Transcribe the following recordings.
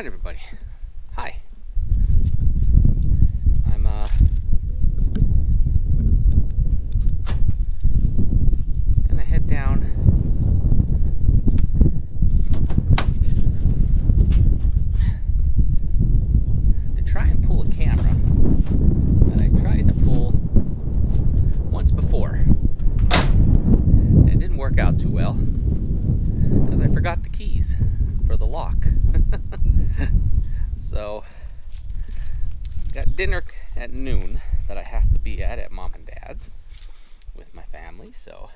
Alright everybody, hi. I'm gonna head down to try and pull a camera that I tried to pull once before. And it didn't work out too well because I forgot the keys for the lock. So, got dinner at noon that I have to be at Mom and Dad's with my family. So,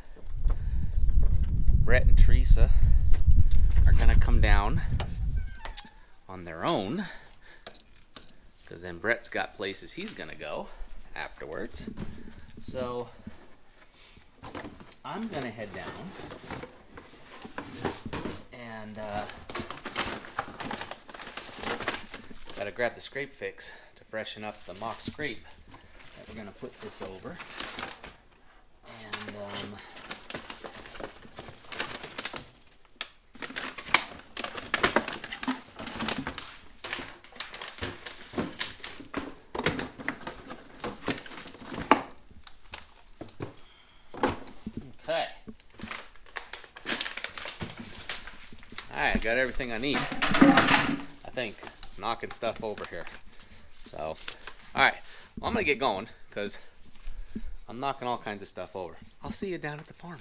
Brett and Teresa are gonna come down on their own, because then Brett's got places he's gonna go afterwards. So, I'm gonna head down and gotta grab the ScrapeFix to freshen up the mock scrape that we're gonna put this over. And okay. Alright, got everything I need, I think. Knocking stuff over here. So, alright, well, I'm gonna get going because I'm knocking all kinds of stuff over. I'll see you down at the farm.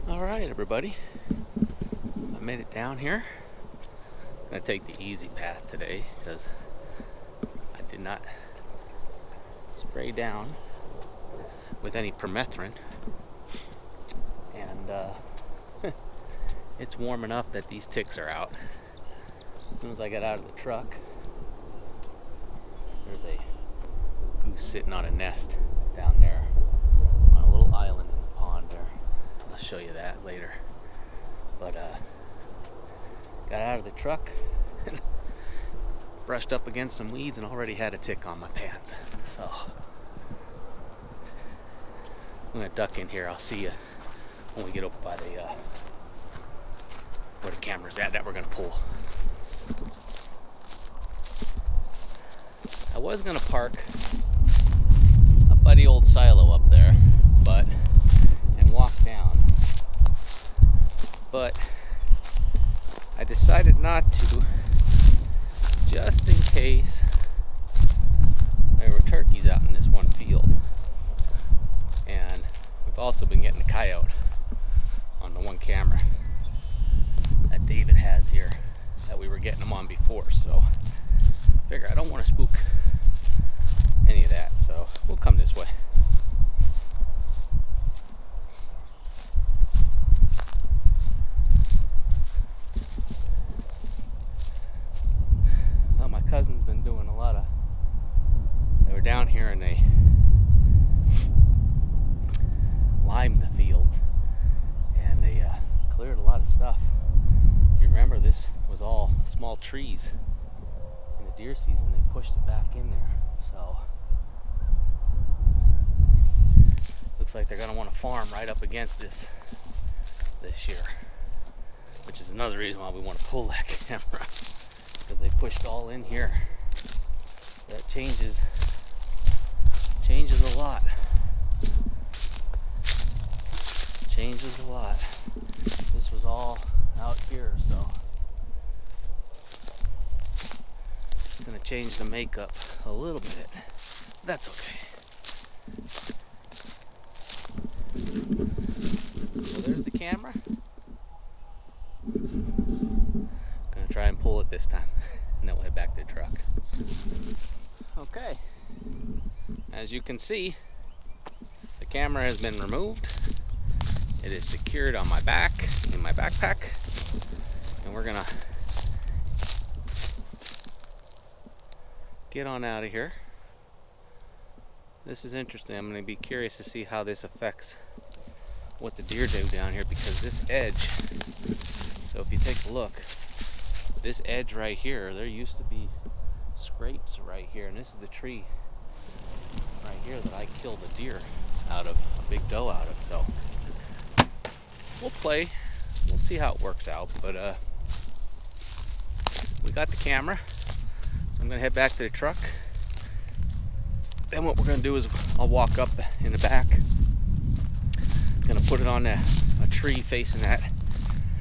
Alright everybody, I made it down here. I'm gonna take the easy path today because I did not spray down with any permethrin, and it's warm enough that these ticks are out. As soon as I got out of the truck, there's a goose sitting on a nest down there on a little island in the pond there. I'll show you that later. But got out of the truck and brushed up against some weeds and already had a tick on my pants. So I'm gonna duck in here. I'll see you when we get over by the where the camera's at that we're gonna pull. I was gonna park up by the old silo up there, and walk down, but I decided not to, just in case there were turkeys out in this one field. And we've also been getting a coyote on the one camera that David has here that we were getting them on before, so I figure I don't want to spook any of that, so we'll come this way. Well, my cousin's been doing a lot of, they were down here and they limed the field and they cleared a lot of stuff. You remember, this was all small trees in the deer season. They pushed it back in there, so looks like they're going to want to farm right up against this year, which is another reason why we want to pull that camera, because they pushed all in here. That changes a lot. Changes a lot. This was all out here, so it's going to change the makeup a little bit. That's okay. So there's the camera. Gonna try and pull it this time, and then we'll head back to the truck. Okay. As you can see, the camera has been removed. It is secured on my back, in my backpack, and we're gonna get on out of here. This is interesting. I'm gonna be curious to see how this affects what the deer do down here, because this edge, so if you take a look, this edge right here, there used to be scrapes right here, and this is the tree right here that I killed a deer out of, a big doe out of. So we'll play we'll see how it works out. But we got the camera, so I'm gonna head back to the truck. Then what we're gonna do is I'll walk up in the back. Gonna put it on a tree facing that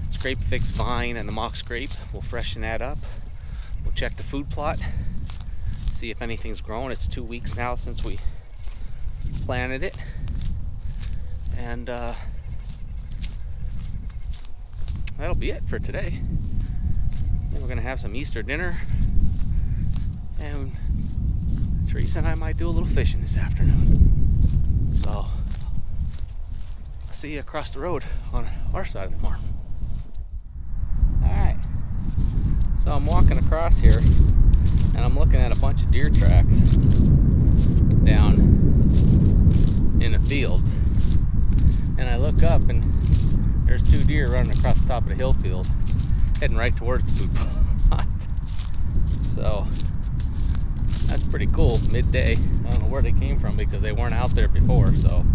ScrapeFix vine and the mock scrape. We'll freshen that up. We'll check the food plot, see if anything's grown. It's 2 weeks now since we planted it, and that'll be it for today. Then we're gonna have some Easter dinner, and Teresa and I might do a little fishing this afternoon. So I'll see you across the road on our side of the farm. Alright, so I'm walking across here and I'm looking at a bunch of deer tracks down in the fields, and I look up and there's 2 deer running across the top of the hill field heading right towards the food plot. So that's pretty cool. Midday. I don't know where they came from because they weren't out there before, so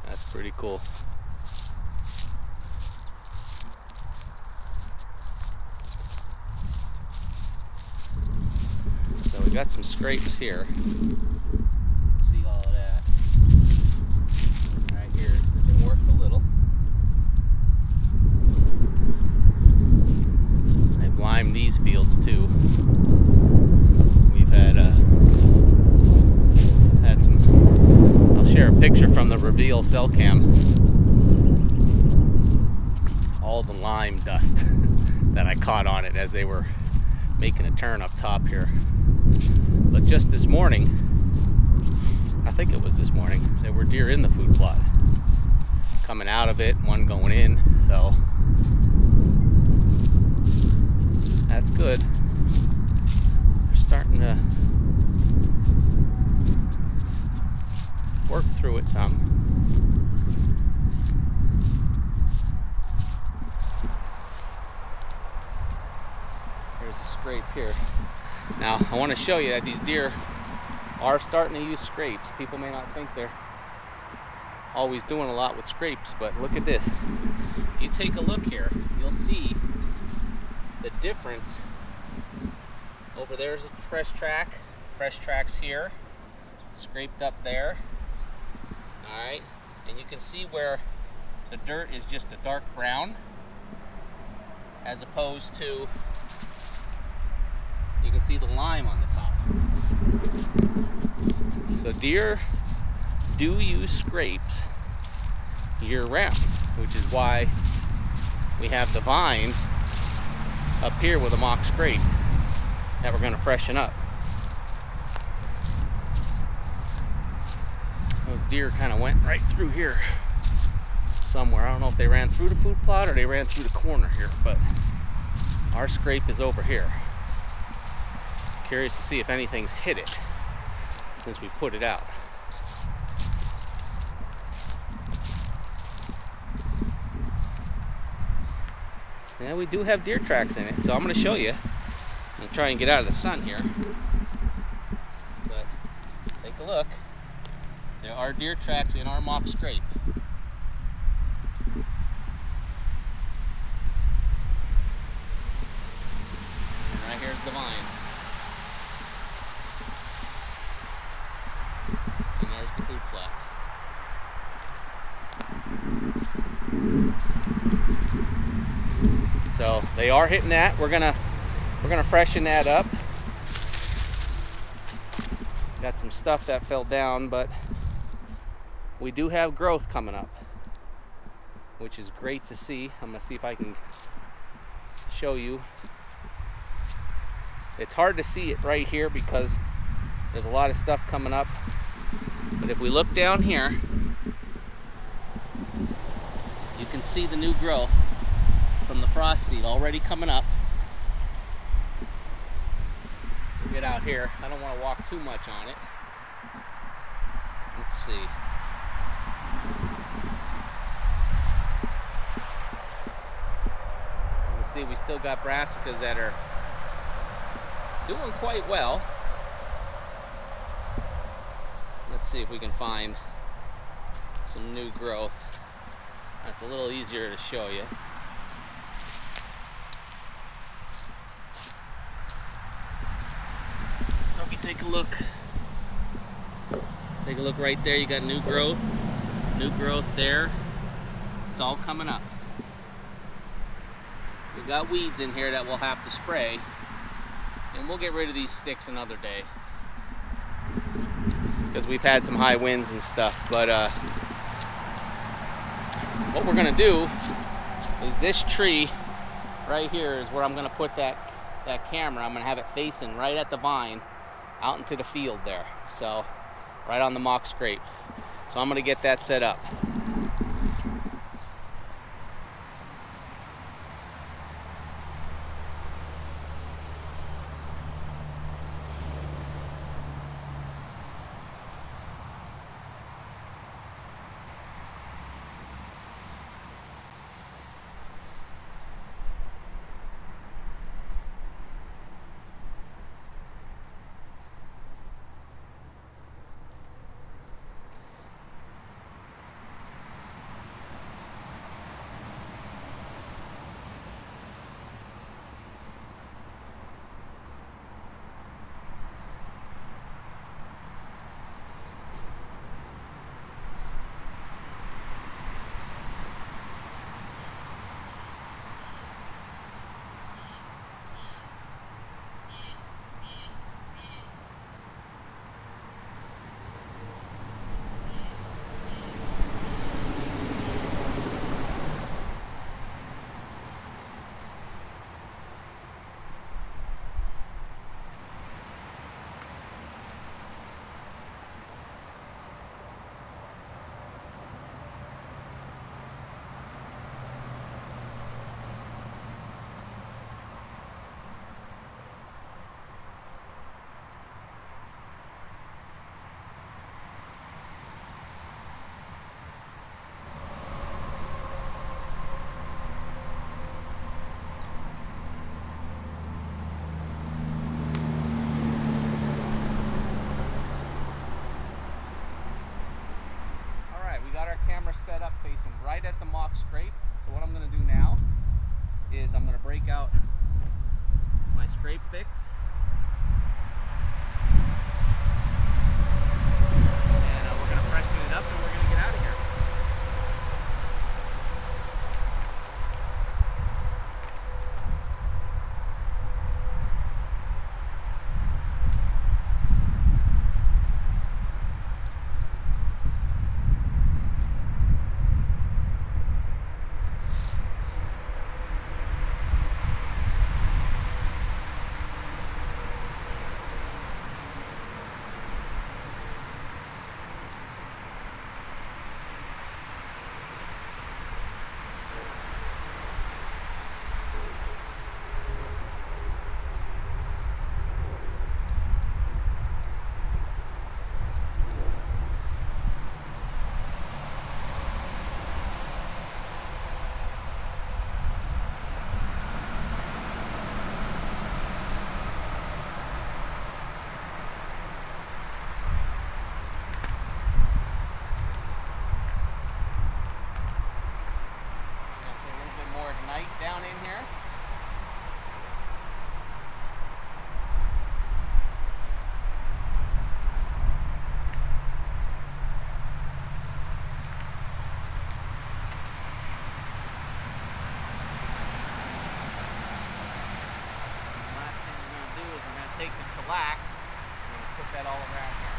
that's pretty cool. So we got some scrapes here. See all of that right here. They've been worked a little. I've limed these fields too. We've had some. I'll share a picture from the reveal cell cam. All the lime dust that I caught on it as they were making a turn up top here. But just this morning, I think it was this morning, there were deer in the food plot. Coming out of it, one going in, so that's good. We're starting to work through it some. There's a scrape here. Now, I want to show you that these deer are starting to use scrapes. People may not think they're always doing a lot with scrapes, but look at this. If you take a look here, you'll see the difference. Over there's a fresh track. Fresh tracks here, scraped up there. Alright, and you can see where the dirt is just a dark brown, as opposed to, you can see the lime on the top. So deer do use scrapes year round, which is why we have the vine up here with a mock scrape that we're going to freshen up. Those deer kind of went right through here somewhere. I don't know if they ran through the food plot or they ran through the corner here, but our scrape is over here. Curious to see if anything's hit it since we put it out. Yeah, we do have deer tracks in it, so I'm going to show you. I'm going to try and get out of the sun here. But take a look. There are deer tracks in our mock scrape. And right here's the vine. And there's the food plot. So they are hitting that. We're gonna freshen that up. Got some stuff that fell down, but we do have growth coming up, which is great to see. I'm gonna see if I can show you. It's hard to see it right here because there's a lot of stuff coming up. But if we look down here, you can see the new growth from the frost seed already coming up. Get out here. I don't want to walk too much on it. Let's see. You can see we still got brassicas that are doing quite well. Let's Let's see if we can find some new growth. That's a little easier to show you. So if you take a look right there, you got new growth there. It's all coming up. We've got weeds in here that we'll have to spray, and we'll get rid of these sticks another day because we've had some high winds and stuff. But what we're gonna do is this tree right here is where I'm gonna put that camera. I'm gonna have it facing right at the vine out into the field there, so right on the mock scrape. So I'm gonna get that set up. Camera set up facing right at the mock scrape. So what I'm going to do now is I'm going to break out my ScrapeFix, and we're going to freshen it up, and we're going to get out of here. Down in here. Last thing we're going to do is we're going to take the chillax and put that all around here.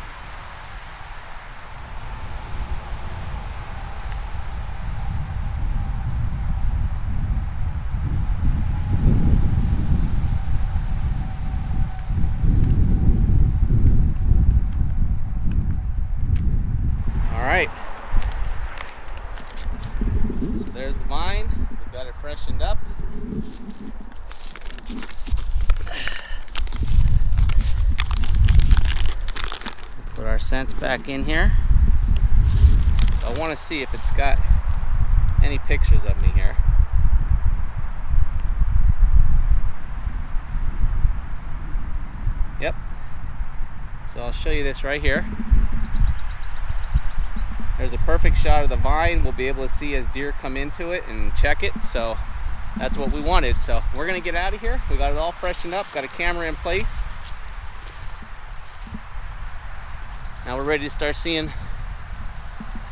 So there's the vine. We've got it freshened up. Put our scents back in here. So I want to see if it's got any pictures of me here. Yep. So I'll show you this right here. There's a perfect shot of the vine. We'll be able to see as deer come into it and check it. So that's what we wanted. So we're gonna get out of here. We got it all freshened up, got a camera in place. Now we're ready to start seeing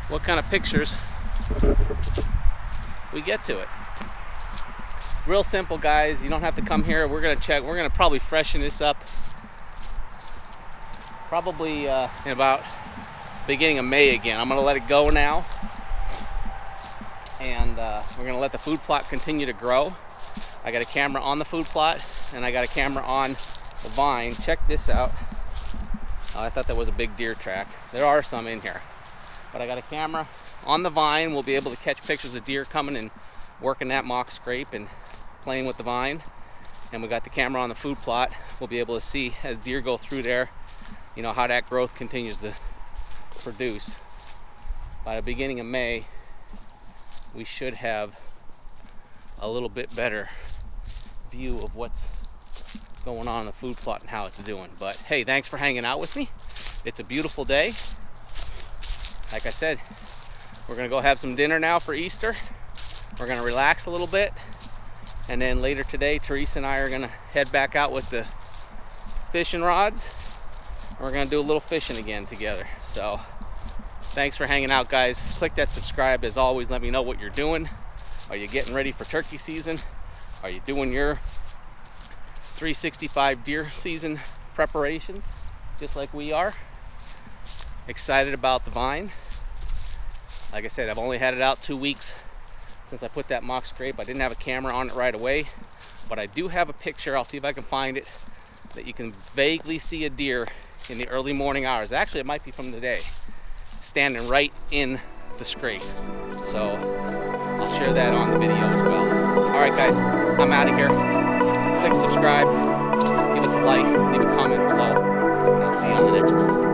what kind of pictures we get to it. Real simple, guys. You don't have to come here. We're gonna probably freshen this up probably in about beginning of May again. I'm gonna let it go now, and we're gonna let the food plot continue to grow. I got a camera on the food plot and I got a camera on the vine. Check this out. I thought that was a big deer track. There are some in here, but I got a camera on the vine. We'll be able to catch pictures of deer coming and working that mock scrape and playing with the vine. And we got the camera on the food plot. We'll be able to see as deer go through there, you know, how that growth continues to produce. By the beginning of May, we should have a little bit better view of what's going on in the food plot and how it's doing. But hey, thanks for hanging out with me. It's a beautiful day. Like I said, we're gonna go have some dinner now for Easter. We're gonna relax a little bit, and then later today, Teresa and I are gonna head back out with the fishing rods. We're gonna do a little fishing again together. So thanks for hanging out, guys. Click that subscribe. As always, let me know what you're doing. Are you getting ready for turkey season? Are you doing your 365 deer season preparations just like we are? Excited about the vine. Like I said, I've only had it out 2 weeks since I put that mock scrape. I didn't have a camera on it right away, but I do have a picture. I'll see if I can find it, that you can vaguely see a deer in the early morning hours. Actually, it might be from today, standing right in the scrape. So I'll share that on the video as well. All right, guys, I'm out of here. Click subscribe, give us a like, leave a comment below, and I'll see you on the next one.